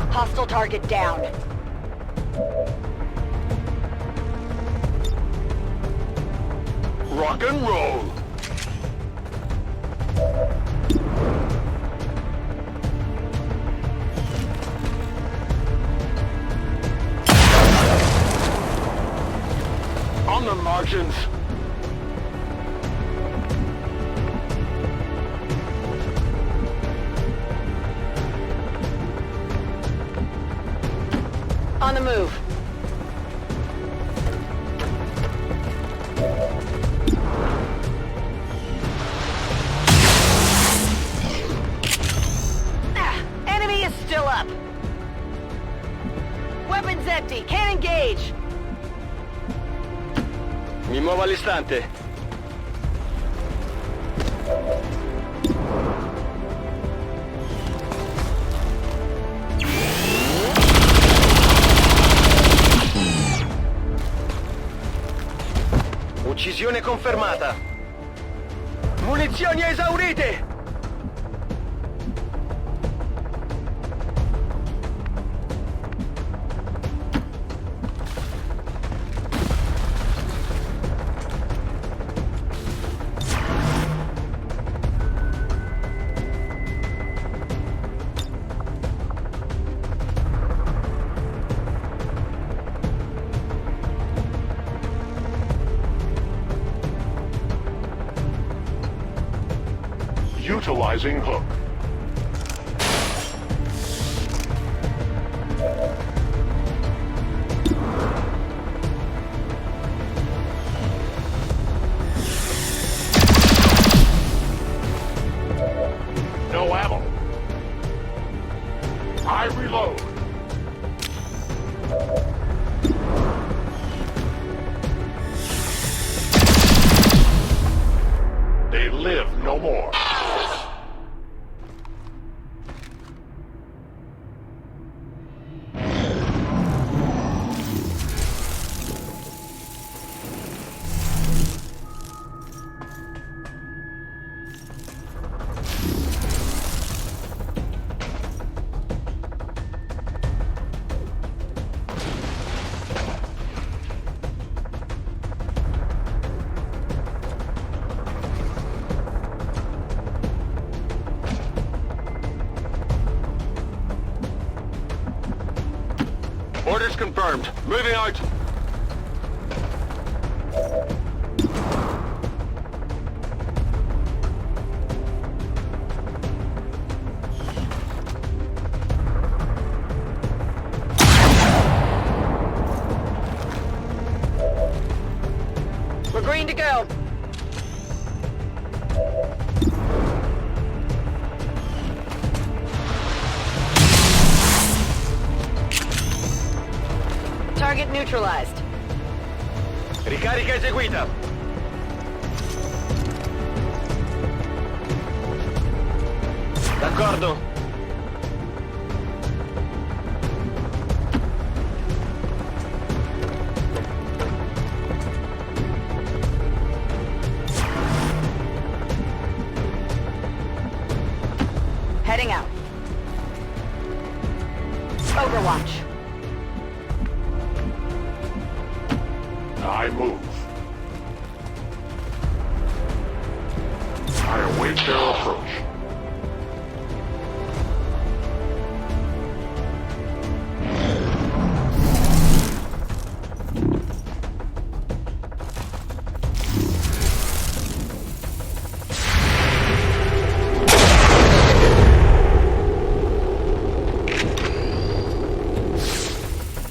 Hostile target down.
Rock and roll! On the margins.
On the move. empty. Can't engage.
Mi muovo all'istante. Uccisione confermata. Munizioni esaurite!
Utilizing hook. No ammo. I reload. They live no more.
Orders confirmed. Moving out.
We're green to go. Target neutralized.
Ricarica eseguita. D'accordo.
Heading out. Overwatch.
I move. I await their approach.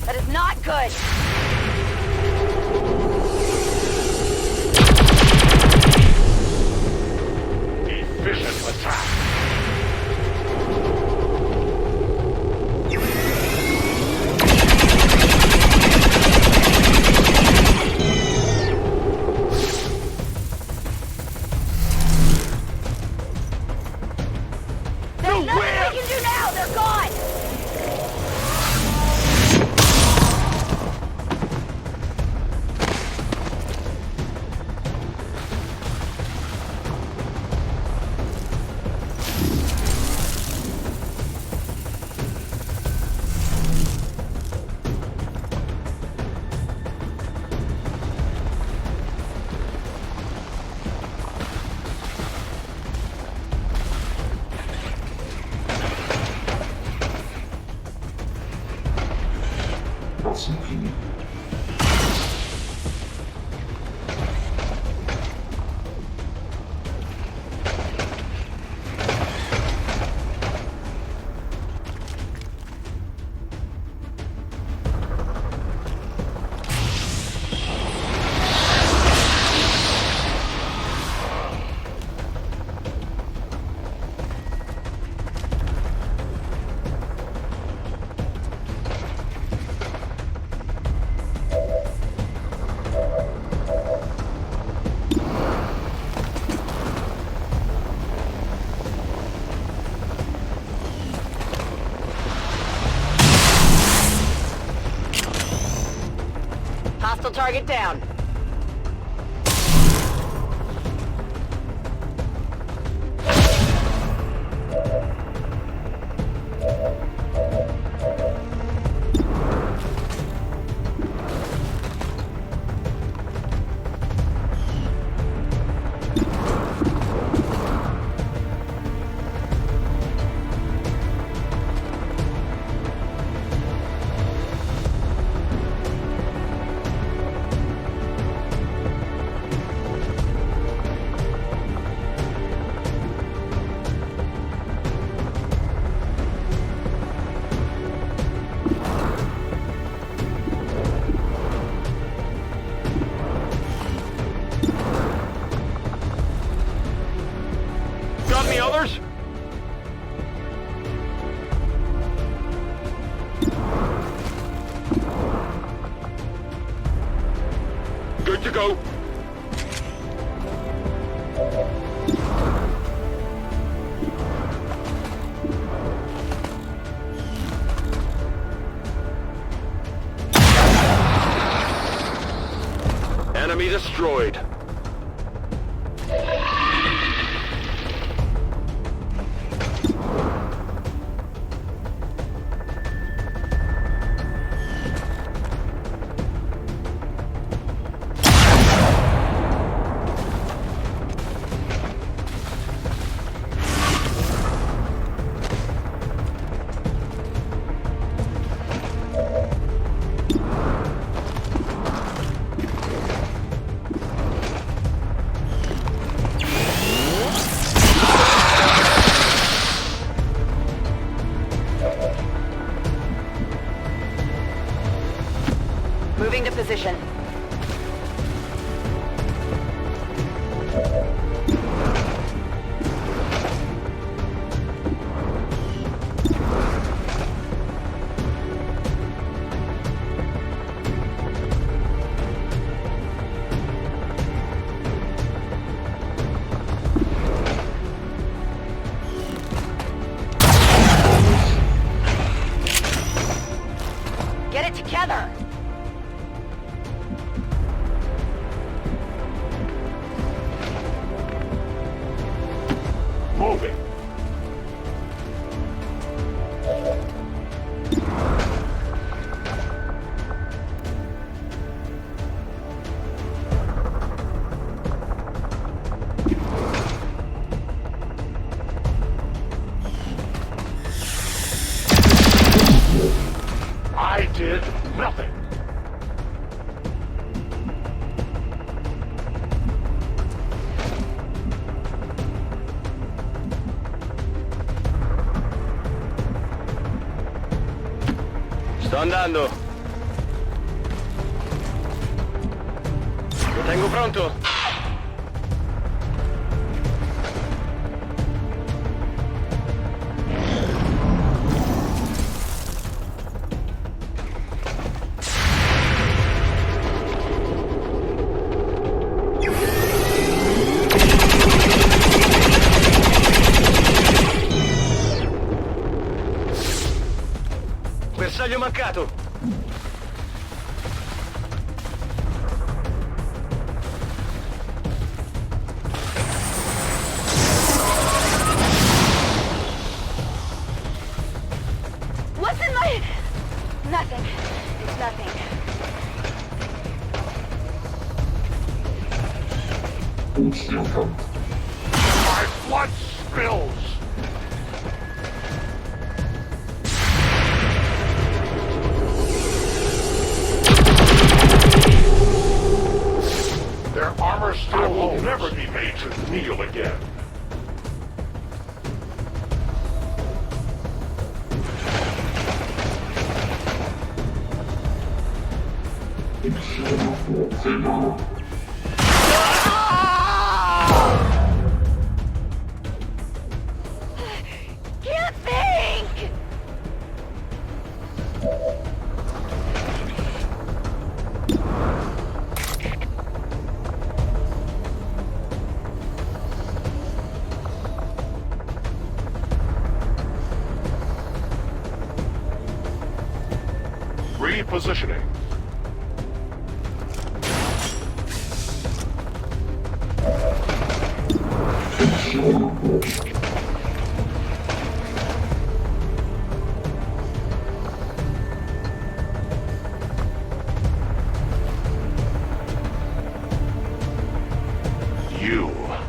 That is not good. Hostile target down.
Got any others? Good to go. Enemy destroyed.
Moving to position. Get it together!
Moving. I did nothing.
Sto andando. Lo tengo pronto. Bersaglio mancato.
What's in my... Nothing. It's nothing.
My blood spills. Their armor still will never be made to kneel again.
Can't think!
Repositioning. You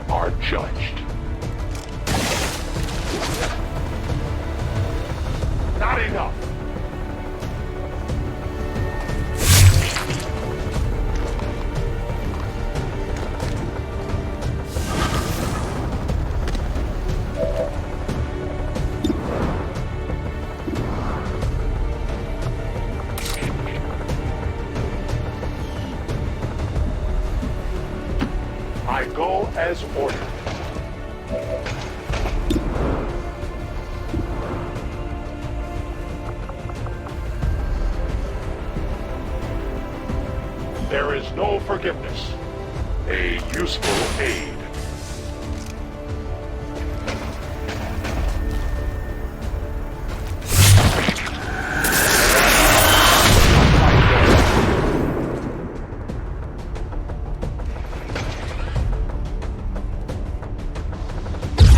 are judged. Not enough. I go as ordered. There is no forgiveness. A useful aid.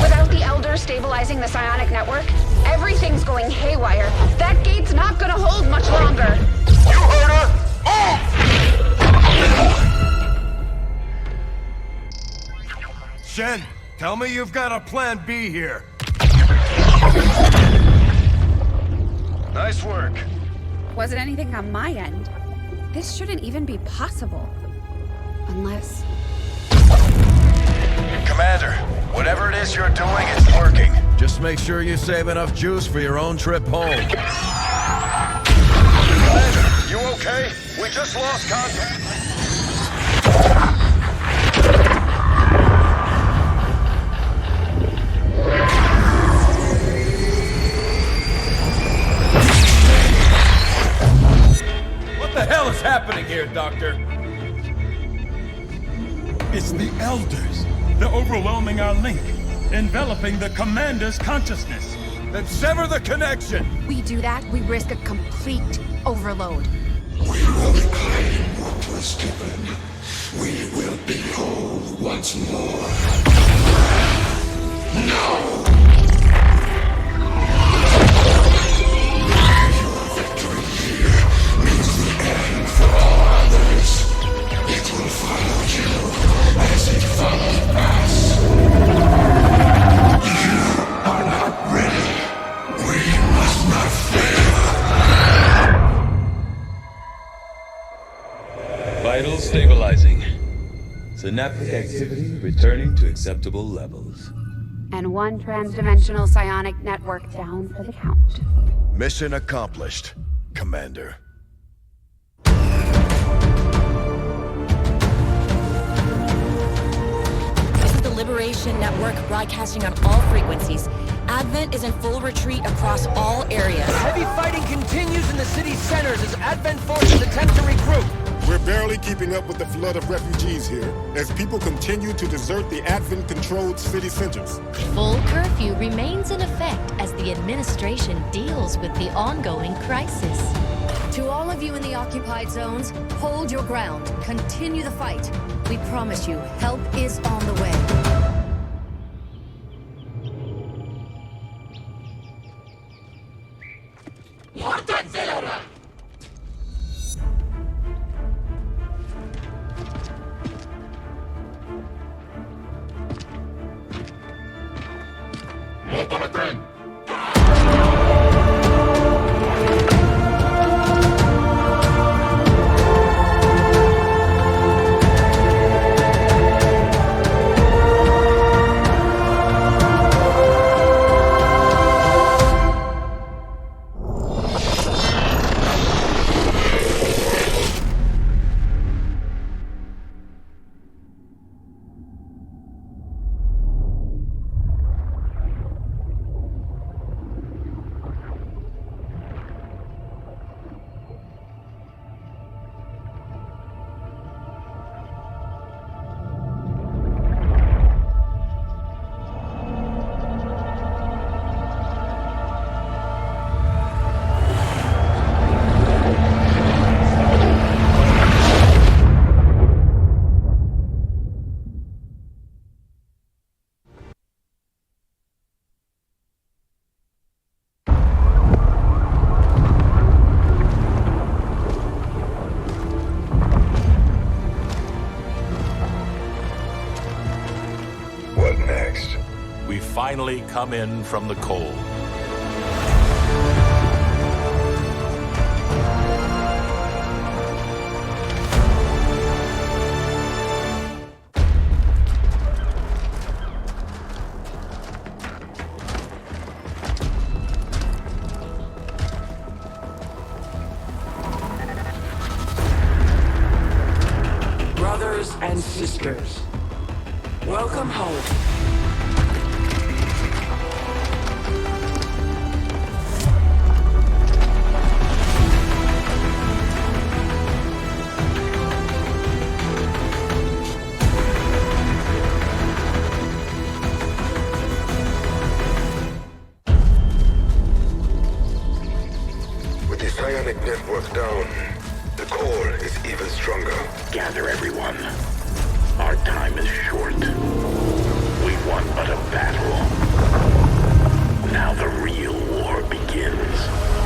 Without the Elder stabilizing the psionic network, everything's going haywire. That gate's not gonna hold much longer.
You heard her!
Shen, tell me you've got a plan B here.
Nice work.
Wasn't anything on my end. This shouldn't even be possible. Unless...
Commander, whatever it is you're doing, it's working.
Just make sure you save enough juice for your own trip home.
Commander, you okay? We just lost contact.
What the hell is happening here, Doctor?
It's the Elders. They're overwhelming our link, enveloping the Commander's consciousness.
Then sever the connection!
we do that, we risk a complete overload.
We will reclaim what was given. We will be whole once more. Now! Your victory here means the end for all others. It will follow you as it followed us. You are not ready. We must not fail.
Vitals stabilizing. Synaptic activity returning to acceptable levels.
And one transdimensional psionic network down for the count.
Mission accomplished, Commander.
This is the Liberation Network broadcasting on all frequencies. Advent is in full retreat across all areas.
Heavy fighting continues in the city's centers as Advent forces attempt to regroup.
We're barely keeping up with the flood of refugees here, as people continue to desert the Advent-controlled city centers.
Full curfew remains in effect as the administration deals with the ongoing crisis. To all of you in the occupied zones, hold your ground. Continue the fight. We promise you, help is on the way.
finally come in from the cold.
Brothers and sisters, welcome home.
With the psionic network down, the core is even stronger.
Gather everyone. Our time is short. We won but a battle. Now the real war begins.